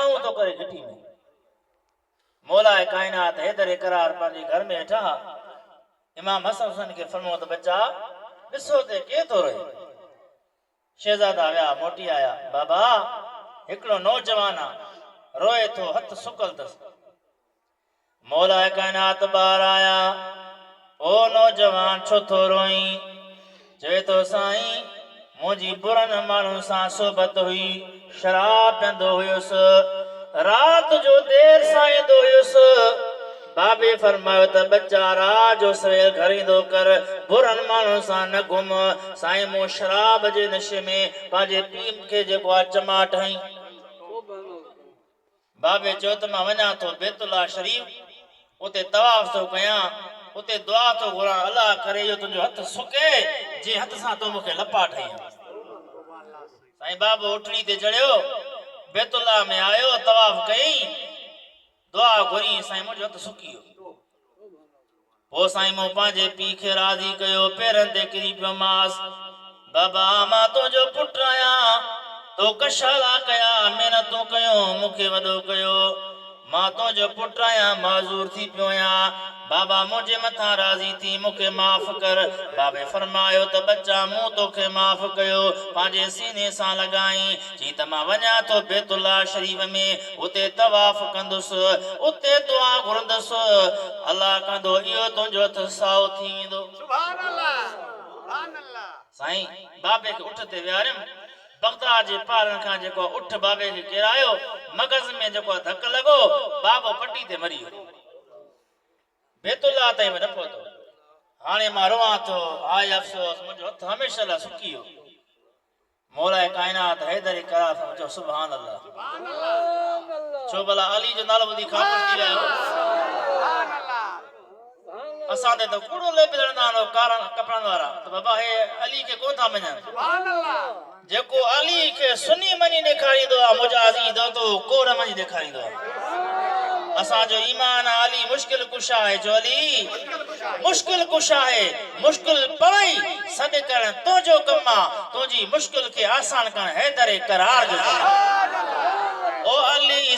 छाऊं तो करे घिटी में मौला कायनात हैदर करार पंहिंजे घर में वेठा इमाम हसन हुसैन खे फरमायो त बच्चा ॾिसो ते के थो रहे शहजादा विया मोटी आया बाबा हिकिड़ो नौजवान आहे रोए थो हथ सुकल अथसि मौला कायनात ॿार आया ओ नौजवान छो थो रोई चवे थो साईं मुंहिंजी बुरनि माण्हुनि सां सोबत हुई शराब पीअंदो हुयुसि रात जो देर सां ईंदो हुयुसि बाबे फरमायो त बच्चा रात जो सवेल घर ईंदो कर बुरनि माण्हुनि सां न घुम साईं मूं शराब जे नशे में पंहिंजे पीउ खे जेको आहे चमाट हई बाबे चयो त मां वञा थो बैतुल्लाह शरीफ़ उते तवाफ़ थो कयां उते दुआ थो घुरां अल्लाह करे इहो तुंहिंजो हथ सुके जे हथ सां तो मूंखे लपा ठही साईं बाबो उठड़ी ते चढ़ियो बैतुल्लाह में आयो तवाफ़ कई दुआ घुरी साईं मुंहिंजो हथ सुकी वियो पोइ साईं मूं पंहिंजे पीउ खे राज़ी कयो पेरनि ते किरी पियो मांस बाबा मां तुंहिंजो पुटु आहियां तो कशाला कया महिनतूं कयूं मूंखे वॾो कयो मां तुंहिंजो पुटु आहियां माज़ूर थी पियो आहियां बाबा मुझे मथा राज़ी थी मूंखे माफ़ कर बाबे फरमायो त बच्चा मूं तोखे माफ़ कयो पंहिंजे सीने सां लॻाई चई त मां वञा थो बैतुल्लाह शरीफ़ में उते तवाफ़ कंदुसि उते दुआ घुरंदुसि अल्लाह कंदो इहो तुंहिंजो हथ साओ थी वेंदो सुभान अल्लाह सुभान अल्लाह साईं बाबे खे उठ ते विहारियमि बगदाद जे पारनि खां जेको उठ बाबे खे किरायो मगज़ में जेको धक लॻो बाबो पटी ते मरी वियो बैतुल्लाह ताईं न पहुतो हाणे मां रोवां थो हाय अफ़सोस मुंहिंजो हथ हमेशह लाइ सुकी वियो मौला कायनात हैदर करार चयो सुभान अल्लाह छो भला अली जो नालो ॿुधी ख़ामोश थी रहियो असां ते त कूड़ो लेप लड़ंदा आहिनि कारा कपिड़नि वारा त बाबा हे अली खे कोन था मञनि जेको अली खे सुनी मञी ॾेखारींदो आहे मुजाज़ी तो कोर मञी ॾेखारींदो आहे असांजो ईमान अली मुश्किल कुशा है जो अली मुश्किल कुशा है मुश्किल पवई सॾ करण तुंहिंजो कमु आहे तुंहिंजी मुश्किल खे आसान करण हैदर करार जो ओ अली